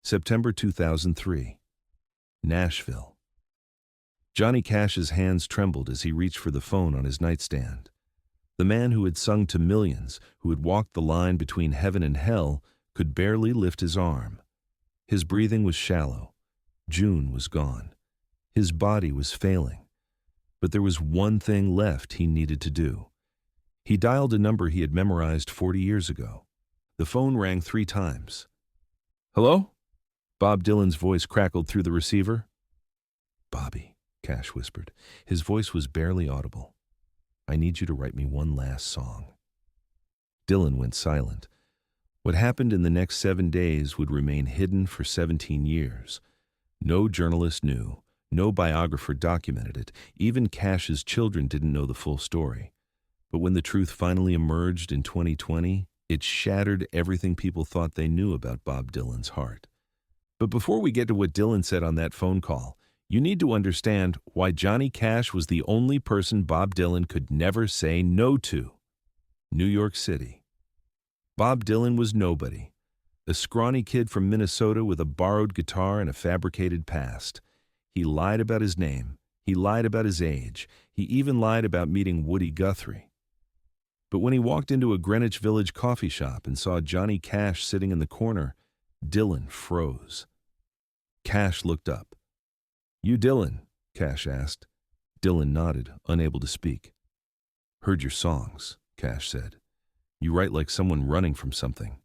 September 2003. Nashville. Johnny Cash's hands trembled as he reached for the phone on his nightstand. The man who had sung to millions, who had walked the line between heaven and hell, could barely lift his arm. His breathing was shallow. June was gone. His body was failing. But there was one thing left he needed to do. He dialed a number he had memorized 40 years ago. The phone rang 3 times. "Hello?" Bob Dylan's voice crackled through the receiver. "Bobby," Cash whispered. His voice was barely audible. "I need you to write me one last song." Dylan went silent. What happened in the next 7 days would remain hidden for 17 years. No journalist knew. No biographer documented it. Even Cash's children didn't know the full story. But when the truth finally emerged in 2020, it shattered everything people thought they knew about Bob Dylan's heart. But before we get to what Dylan said on that phone call, you need to understand why Johnny Cash was the only person Bob Dylan could never say no to. New York City. Bob Dylan was nobody. A scrawny kid from Minnesota with a borrowed guitar and a fabricated past. He lied about his name. He lied about his age. He even lied about meeting Woody Guthrie. But when he walked into a Greenwich Village coffee shop and saw Johnny Cash sitting in the corner, Dylan froze. Cash looked up. "You Dylan?" Cash asked. Dylan nodded, unable to speak. "Heard your songs," Cash said. "You write like someone running from something."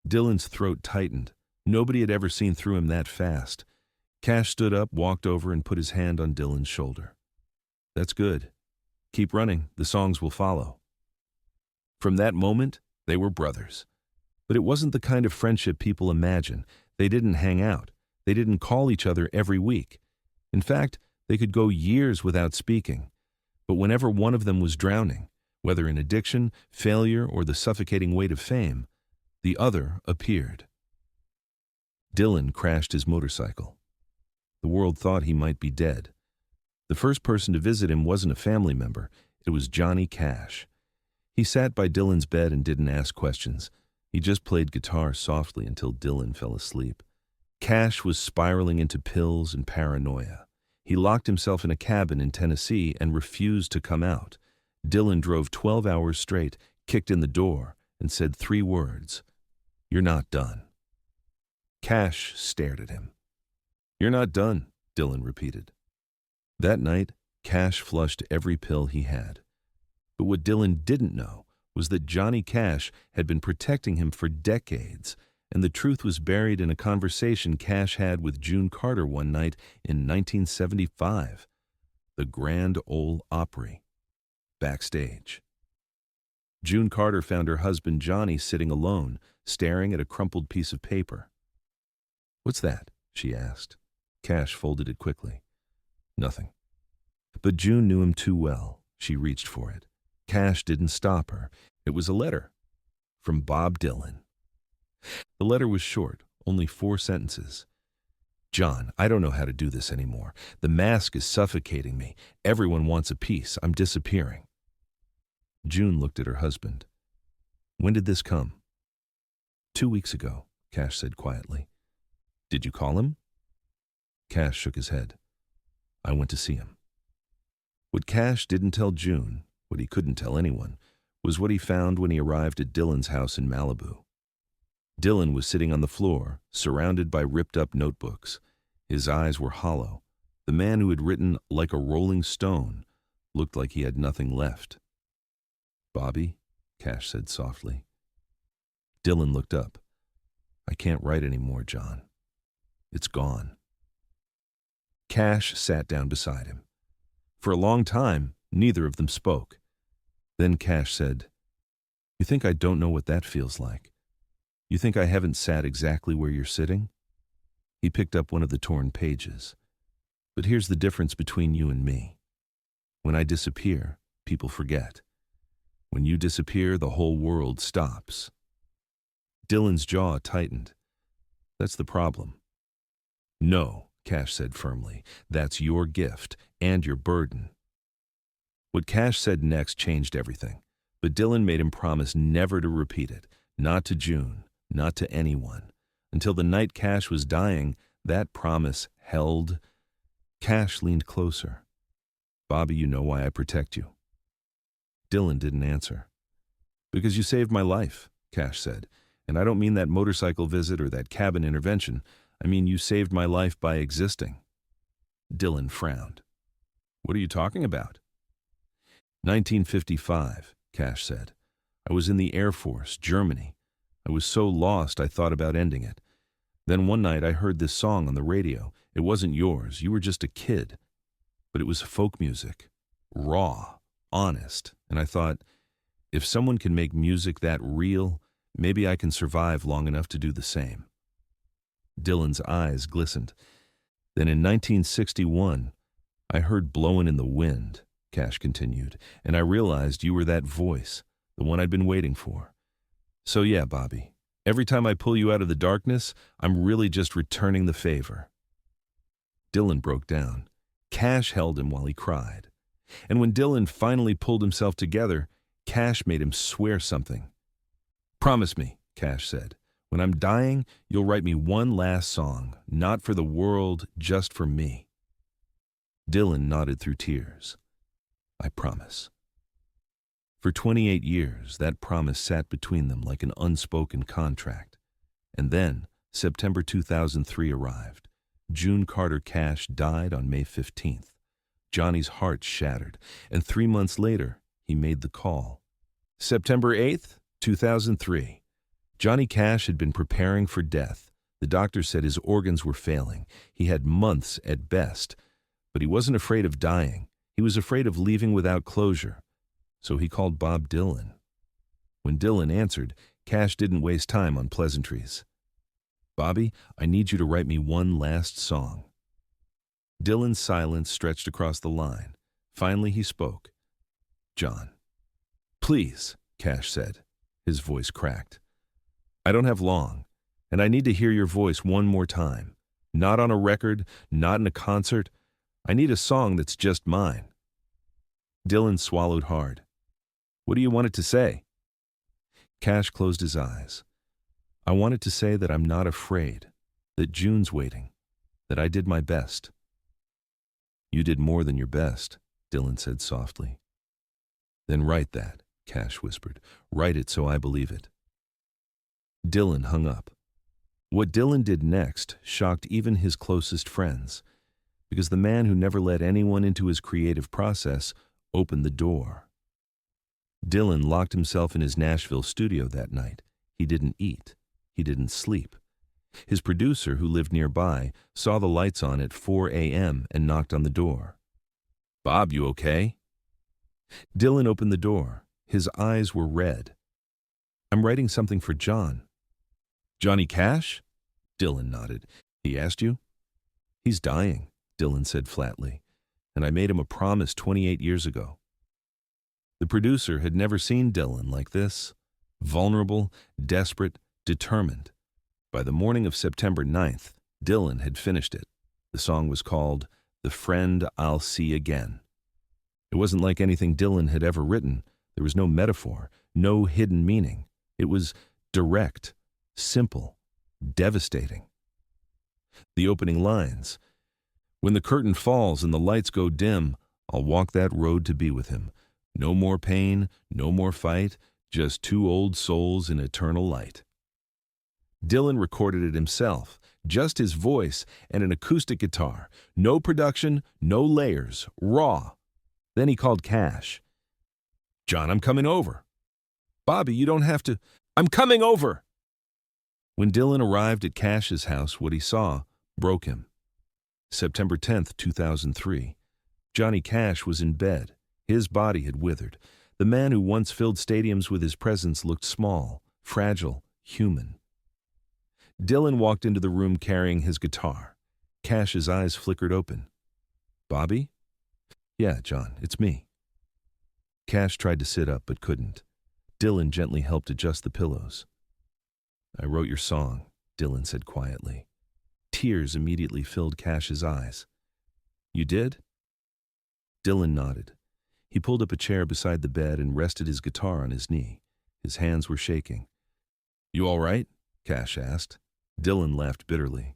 Dylan's throat tightened. Nobody had ever seen through him that fast. Cash stood up, walked over, and put his hand on Dylan's shoulder. "That's good. Keep running. The songs will follow." From that moment, they were brothers. But it wasn't the kind of friendship people imagine. They didn't hang out. They didn't call each other every week. In fact, they could go years without speaking. But whenever one of them was drowning, whether in addiction, failure, or the suffocating weight of fame, the other appeared. Dylan crashed his motorcycle. The world thought he might be dead. The first person to visit him wasn't a family member. It was Johnny Cash. He sat by Dylan's bed and didn't ask questions. He just played guitar softly until Dylan fell asleep. Cash was spiraling into pills and paranoia. He locked himself in a cabin in Tennessee and refused to come out. Dylan drove 12 hours straight, kicked in the door, and said 3 words, "You're not done." Cash stared at him. "You're not done," Dylan repeated. That night, Cash flushed every pill he had. But what Dylan didn't know was that Johnny Cash had been protecting him for decades, and the truth was buried in a conversation Cash had with June Carter one night in 1975. The Grand Ole Opry. Backstage. June Carter found her husband Johnny sitting alone, staring at a crumpled piece of paper. "What's that?" she asked. Cash folded it quickly. "Nothing." But June knew him too well. She reached for it. Cash didn't stop her. It was a letter from Bob Dylan. The letter was short, only 4 sentences. "John, I don't know how to do this anymore. The mask is suffocating me. Everyone wants a piece. I'm disappearing." June looked at her husband. "When did this come?" 2 weeks ago, Cash said quietly. "Did you call him?" Cash shook his head. "I went to see him." What Cash didn't tell June, what he couldn't tell anyone, was what he found when he arrived at Dylan's house in Malibu. Dylan was sitting on the floor, surrounded by ripped-up notebooks. His eyes were hollow. The man who had written "like a rolling stone" looked like he had nothing left. "Bobby," Cash said softly. Dylan looked up. "I can't write anymore, John. It's gone." Cash sat down beside him. For a long time, neither of them spoke. Then Cash said, "You think I don't know what that feels like? You think I haven't sat exactly where you're sitting?" He picked up one of the torn pages. "But here's the difference between you and me. When I disappear, people forget. When you disappear, the whole world stops." Dylan's jaw tightened. "That's the problem." "No," Cash said firmly. "That's your gift and your burden." What Cash said next changed everything, but Dylan made him promise never to repeat it, not to June, not to anyone, Until the night Cash was dying, that promise held. Cash leaned closer. Bobby, you know why I protect you. Dylan didn't answer. Because you saved my life, Cash said. And I don't mean that motorcycle visit or that cabin intervention. I mean you saved my life by existing. Dylan frowned. What are you talking about? 1955, Cash said. I was in the Air Force, Germany. I was so lost I thought about ending it. Then one night I heard this song on the radio. It wasn't yours. You were just a kid. But it was folk music. Raw, honest. And I thought, if someone can make music that real, maybe I can survive long enough to do the same. Dylan's eyes glistened. Then in 1961, I heard Blowin' in the Wind, Cash continued, and I realized you were that voice, the one I'd been waiting for. So yeah, Bobby, every time I pull you out of the darkness, I'm really just returning the favor. Dylan broke down. Cash held him while he cried. And when Dylan finally pulled himself together, Cash made him swear something. Promise me, Cash said, when I'm dying, you'll write me one last song, not for the world, just for me. Dylan nodded through tears. I promise. For 28 years, that promise sat between them like an unspoken contract. And then, September 2003 arrived. June Carter Cash died on May 15th. Johnny's heart shattered, and 3 months later, he made the call. September 8th, 2003. Johnny Cash had been preparing for death. The doctor said his organs were failing. He had months at best. But he wasn't afraid of dying. He was afraid of leaving without closure. So he called Bob Dylan. When Dylan answered, Cash didn't waste time on pleasantries. Bobby, I need you to write me one last song. Dylan's silence stretched across the line. Finally he spoke. John. Please, Cash said. His voice cracked. I don't have long, and I need to hear your voice one more time. Not on a record, not in a concert. I need a song that's just mine. Dylan swallowed hard. What do you want it to say? Cash closed his eyes. I wanted to say that I'm not afraid, that June's waiting, that I did my best. You did more than your best, Dylan said softly. Then write that, Cash whispered. Write it so I believe it. Dylan hung up. What Dylan did next shocked even his closest friends, because the man who never let anyone into his creative process opened the door. Dylan locked himself in his Nashville studio that night. He didn't eat. He didn't sleep. His producer, who lived nearby, saw the lights on at 4 a.m. and knocked on the door. Bob, you okay? Dylan opened the door. His eyes were red. I'm writing something for John. Johnny Cash? Dylan nodded. He asked you? He's dying, Dylan said flatly, and I made him a promise 28 years ago. The producer had never seen Dylan like this. Vulnerable, desperate, determined. By the morning of September 9th, Dylan had finished it. The song was called The Friend I'll See Again. It wasn't like anything Dylan had ever written. There was no metaphor, no hidden meaning. It was direct, simple, devastating. The opening lines, when the curtain falls and the lights go dim, I'll walk that road to be with him. No more pain, no more fight, just two old souls in eternal light. Dylan recorded it himself, just his voice and an acoustic guitar. No production, no layers, raw. Then he called Cash. John, I'm coming over. Bobby, you don't have to. I'm coming over. When Dylan arrived at Cash's house, what he saw broke him. September 10th, 2003. Johnny Cash was in bed. His body had withered. The man who once filled stadiums with his presence looked small, fragile, human. Dylan walked into the room carrying his guitar. Cash's eyes flickered open. Bobby? Yeah, John, it's me. Cash tried to sit up but couldn't. Dylan gently helped adjust the pillows. I wrote your song, Dylan said quietly. Tears immediately filled Cash's eyes. You did? Dylan nodded. He pulled up a chair beside the bed and rested his guitar on his knee. His hands were shaking. You all right? Cash asked. Dylan laughed bitterly.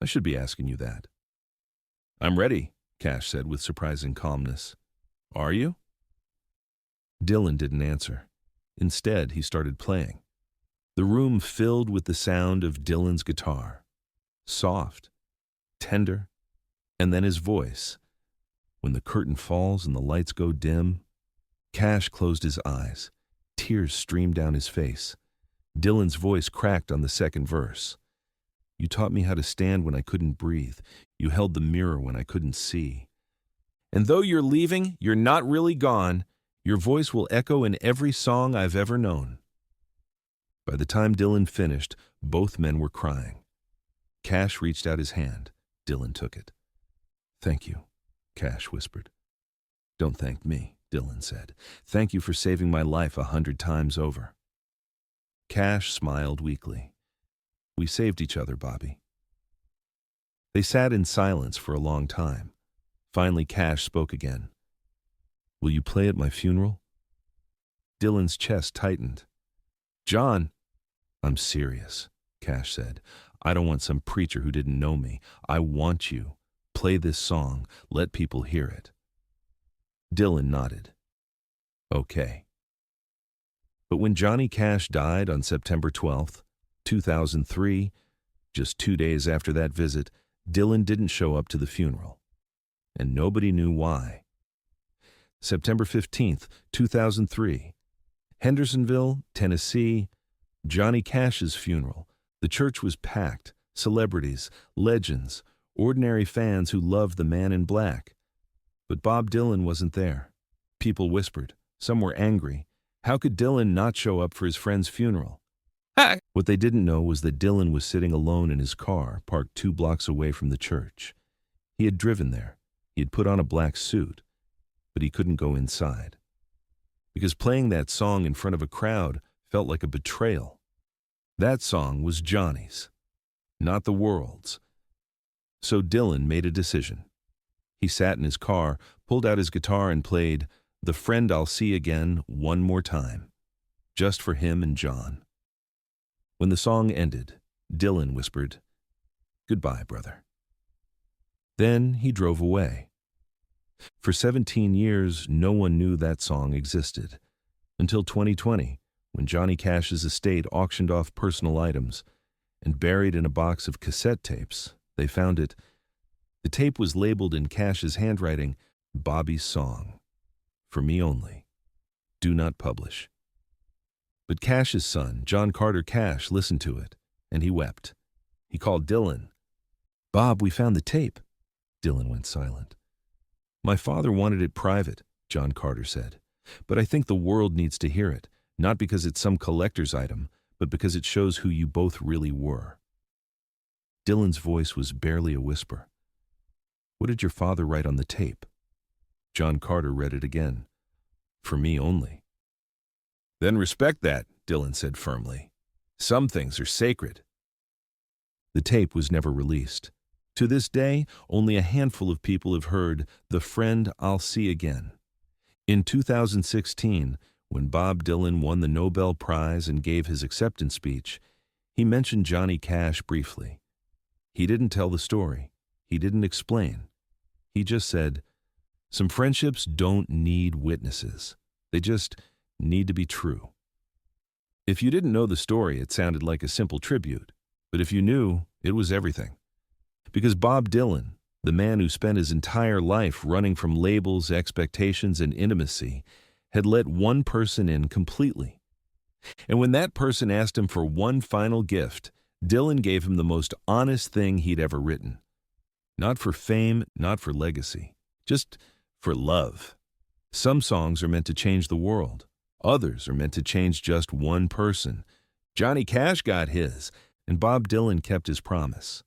I should be asking you that. I'm ready, Cash said with surprising calmness. Are you? Dylan didn't answer. Instead, he started playing. The room filled with the sound of Dylan's guitar. Soft, tender, and then his voice. When the curtain falls and the lights go dim, Cash closed his eyes. Tears streamed down his face. Dylan's voice cracked on the second verse. You taught me how to stand when I couldn't breathe. You held the mirror when I couldn't see. And though you're leaving, you're not really gone. Your voice will echo in every song I've ever known. By the time Dylan finished, both men were crying. Cash reached out his hand. Dylan took it. Thank you, Cash whispered. Don't thank me, Dylan said. Thank you for saving my life 100 times over. Cash smiled weakly. We saved each other, Bobby. They sat in silence for a long time. Finally, Cash spoke again. Will you play at my funeral? Dylan's chest tightened. John, I'm serious, Cash said. I don't want some preacher who didn't know me. I want you. Play this song. Let people hear it. Dylan nodded. Okay. But when Johnny Cash died on September 12th, 2003, just 2 days after that visit, Dylan didn't show up to the funeral. And nobody knew why. September 15th, 2003, Hendersonville, Tennessee, Johnny Cash's funeral. The church was packed. Celebrities, legends, ordinary fans who loved the man in black. But Bob Dylan wasn't there. People whispered. Some were angry. How could Dylan not show up for his friend's funeral? What they didn't know was that Dylan was sitting alone in his car, parked 2 blocks away from the church. He had driven there. He had put on a black suit. But he couldn't go inside. Because playing that song in front of a crowd felt like a betrayal. That song was Johnny's, not the world's. So Dylan made a decision. He sat in his car, pulled out his guitar and played The Friend I'll See Again one more time, just for him and John. When the song ended, Dylan whispered, Goodbye, brother. Then he drove away. For 17 years, no one knew that song existed, until 2020, when Johnny Cash's estate auctioned off personal items, and buried in a box of cassette tapes, they found it. The tape was labeled in Cash's handwriting, Bobby's Song. For me only. Do not publish. But Cash's son, John Carter Cash, listened to it, and he wept. He called Dylan. Bob, we found the tape. Dylan went silent. My father wanted it private, John Carter said. But I think the world needs to hear it, not because it's some collector's item, but because it shows who you both really were. Dylan's voice was barely a whisper. What did your father write on the tape? John Carter read it again. For me only. Then respect that, Dylan said firmly. Some things are sacred. The tape was never released. To this day, only a handful of people have heard The Friend I'll See Again. In 2016, when Bob Dylan won the Nobel Prize and gave his acceptance speech, he mentioned Johnny Cash briefly. He didn't tell the story. He didn't explain. He just said, some friendships don't need witnesses. They just need to be true. If you didn't know the story, it sounded like a simple tribute. But if you knew, it was everything. Because Bob Dylan, the man who spent his entire life running from labels, expectations, and intimacy, had let one person in completely. And when that person asked him for one final gift, Dylan gave him the most honest thing he'd ever written. Not for fame, not for legacy, just for love. Some songs are meant to change the world. Others are meant to change just one person. Johnny Cash got his, and Bob Dylan kept his promise.